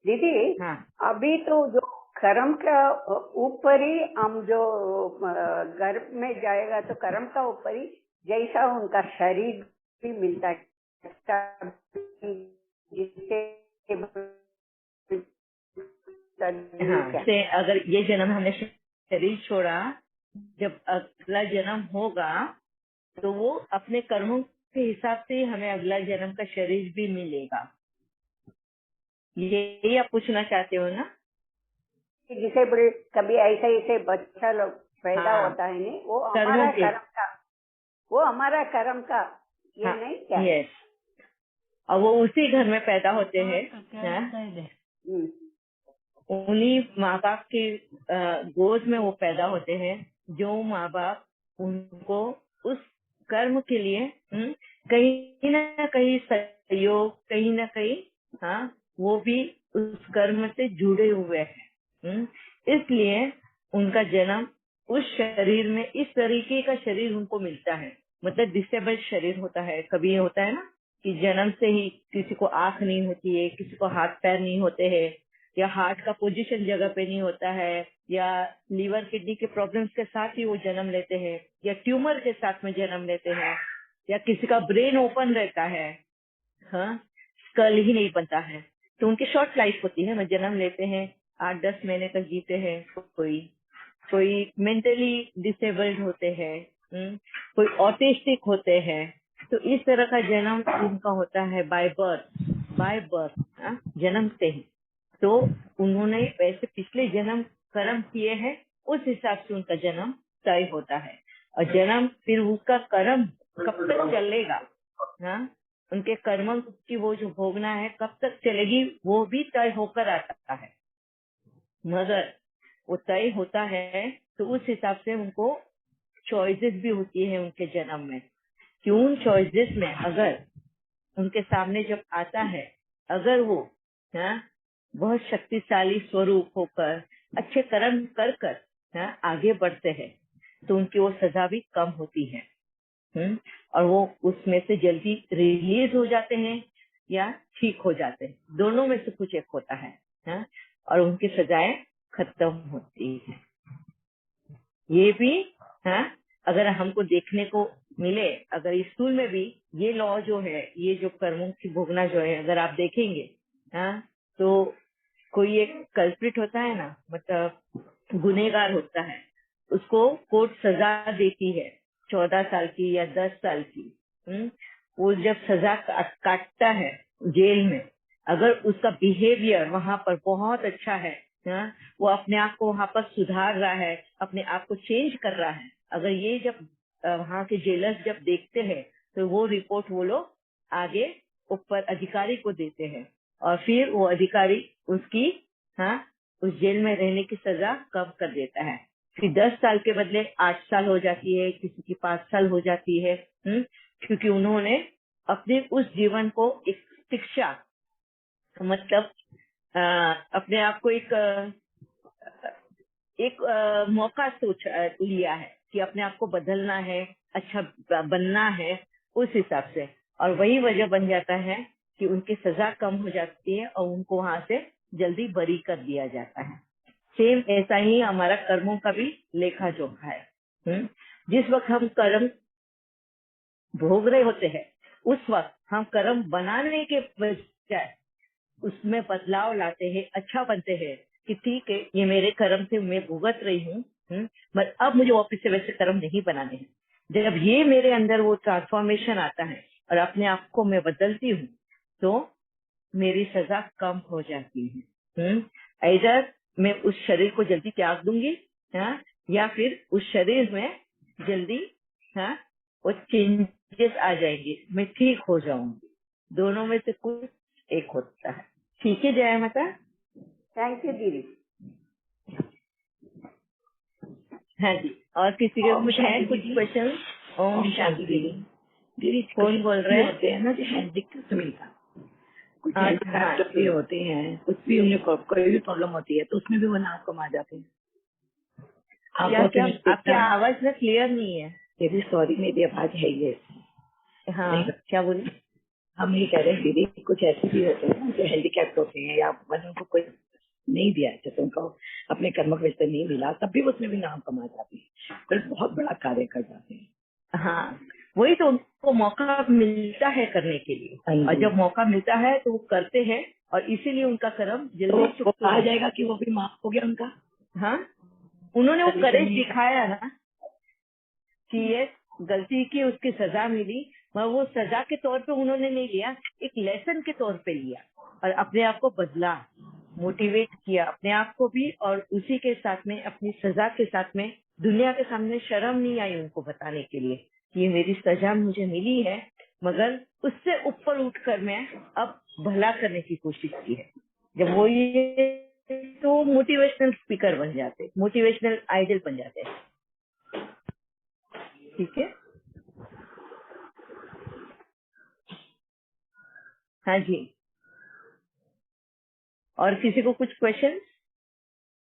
दीदी हाँ अभी तो जो कर्म का ऊपर ही हम जो गर्भ में जाएगा तो कर्म का ऊपर ही जैसा उनका शरीर भी मिलता है जिससे हाँ, क्या से अगर ये जन्म हमने शरीर छोड़ा, जब अगला जन्म होगा तो वो अपने कर्मों के हिसाब से हमें अगला जन्म का शरीर भी मिलेगा। ये आप पूछना चाहते हो ना? जिसे बड़े कभी ऐसे ऐसे बच्चा लोग पैदा हाँ, होता है नहीं वो कर्मों हमारा के। कर्म का वो हमारा कर्म का ये हाँ, नहीं क्या यस, और वो उसी घर में पैदा होते हैं। हाँ, हम्म, उन्हीं माँ बाप के गोद में वो पैदा होते हैं, जो माँ बाप उनको उस कर्म के लिए कहीं ना कहीं सहयोग, कहीं ना कहीं, हाँ, वो भी उस कर्म से जुड़े हुए हैं। इसलिए उनका जन्म उस शरीर में, इस तरीके का शरीर उनको मिलता है। मतलब डिसेबल्ड शरीर होता है। कभी ये होता है ना कि जन्म से ही किसी को आंख नहीं होती है, किसी को हाथ पैर नहीं होते हैं, या हार्ट का पोजीशन जगह पे नहीं होता है, या लीवर किडनी के प्रॉब्लम्स के साथ ही वो जन्म लेते हैं, या ट्यूमर के साथ में जन्म लेते हैं, या किसी का ब्रेन ओपन रहता है, हाँ, स्कल ही नहीं बनता है, तो उनकी शॉर्ट लाइफ होती है। वो जन्म लेते हैं, 8-10 महीने तक जीते हैं। कोई कोई मेंटली डिसेबल्ड होते हैं, कोई ऑटिस्टिक होते हैं। तो इस तरह का जन्म उनका होता है बाय बर्थ, जन्म से ही। तो उन्होंने वैसे पिछले जन्म कर्म किए हैं, उस हिसाब से उनका जन्म तय होता है। और जन्म फिर उसका कर्म कब तक चलेगा, हाँ, उनके कर्मों की वो जो भोगना है कब तक चलेगी, वो भी तय होकर आता है। मगर वो तय होता है तो उस हिसाब से उनको चॉइसेस भी होती है उनके जन्म में। कि उन चॉइसेस में अगर उनके सामने जब आता है, अगर वो, हाँ, बहुत शक्तिशाली स्वरूप होकर अच्छे कर्म कर कर, हाँ, आगे बढ़ते हैं, तो उनकी वो सजा भी कम होती है। और वो उसमें से जल्दी रिलीज हो जाते हैं या ठीक हो जाते हैं, दोनों में से कुछ एक होता है। हाँ, और उनकी सजाएं खत्म होती है। ये भी, हाँ, अगर हमको देखने को मिले, अगर इस स्कूल में भी ये लॉ जो है, ये जो कर्मों की भोगना जो है, अगर आप देखेंगे, हाँ, तो कोई एक कल्प्रिट होता है ना, मतलब गुनहगार होता है, उसको कोर्ट सजा देती है 14 साल की या 10 साल की। वो जब सजा काटता है जेल में, अगर उसका बिहेवियर वहां पर बहुत अच्छा है, हाँ, वो अपने आप को वहां पर सुधार रहा है, अपने आप को चेंज कर रहा है, अगर ये जब वहां के जेलर्स जब देखते हैं, तो वो रिपोर्ट वो लोग आगे ऊपर अधिकारी को देते हैं, और फिर वो अधिकारी उसकी, हाँ, उस जेल में रहने की सजा कम कर देता है। फिर 10 साल के बदले 8 साल हो जाती है, किसी की 5 साल हो जाती है। क्योंकि उन्होंने अपने उस जीवन को एक शिक्षा, मतलब अपने आप को एक मौका सोच लिया है कि अपने आप को बदलना है, अच्छा बनना है, उस हिसाब से। और वही वजह बन जाता है कि उनकी सजा कम हो जाती है और उनको वहां से जल्दी बरी कर दिया जाता है। सेम ऐसा ही हमारा कर्मों का भी लेखा जोखा है। जिस वक्त हम कर्म भोग रहे होते हैं, उस वक्त हम कर्म बनाने के बजाय उसमें बदलाव लाते हैं, अच्छा बनते हैं कि ठीक है, ये मेरे कर्म से मैं भुगत रही हूँ, पर अब मुझे वापस से वैसे कर्म नहीं बनाने हैं। जब ये मेरे अंदर वो ट्रांसफॉर्मेशन आता है और अपने आप को मैं बदलती हूँ, तो मेरी सजा कम हो जाती है। इधर मैं उस शरीर को जल्दी त्याग दूंगी, हाँ, या फिर उस शरीर में जल्दी, हाँ, वो चेंजेस आ जाएंगे, मैं ठीक हो जाऊंगी। दोनों में से कुछ एक होता है। ठीक है जया माता। थैंक यू दीदी। हाँ जी, और किसी के कुछ है कुछ क्वेश्चन? ओम शांति दीदी। दीदी कौन बोल रहे हैं? होते हैं ना जो हेल्थ दिक्कत से मिलता, कुछ हेल्थ हाँ, भी होते हैं, कुछ भी उन्हें कोई भी प्रॉब्लम होती है तो उसमें भी वो नाम कम आ जाते हैं। क्या आपकी आवाज ना क्लियर नहीं है। दीदी सॉरी, मेरी आवाज है ये हाँ, क्या बोली? हम ये कह रहे हैं दीदी, कुछ ऐसे भी होते हैं ना जो हैंडीकैप्ट होते हैं या मतलब उनको कोई नहीं दिया, जैसे उनको अपने कर्मक विस्तार नहीं मिला, तब भी उसमें भी नाम कमा जाते हैं, फिर बहुत बड़ा कार्य कर जाते हैं। हाँ, वही तो, उनको मौका मिलता है करने के लिए, हाँ जी। और जब मौका मिलता है तो वो करते हैं, और इसीलिए उनका कर्म तो जल्दी वो चुकता कहा है। जाएगा कि वो भी माफ हो गया उनका। हाँ, उन्होंने वो कंडीशन करेज में दिखाया ना कि ये गलती की, उसकी सजा मिली, मगर वो सजा के तौर पे उन्होंने नहीं लिया, एक लेसन के तौर पे लिया, और अपने आप को बदला, मोटिवेट किया अपने आप को भी, और उसी के साथ में अपनी सजा के साथ में दुनिया के सामने शर्म नहीं आई उनको बताने के लिए कि ये मेरी सजा मुझे मिली है, मगर उससे ऊपर उठकर मैं अब भला करने की कोशिश की है। जब वो ये तो मोटिवेशनल स्पीकर बन जाते, मोटिवेशनल आइडल बन जाते हैं। ठीक है, हाँ जी। और किसी को कुछ क्वेश्चन?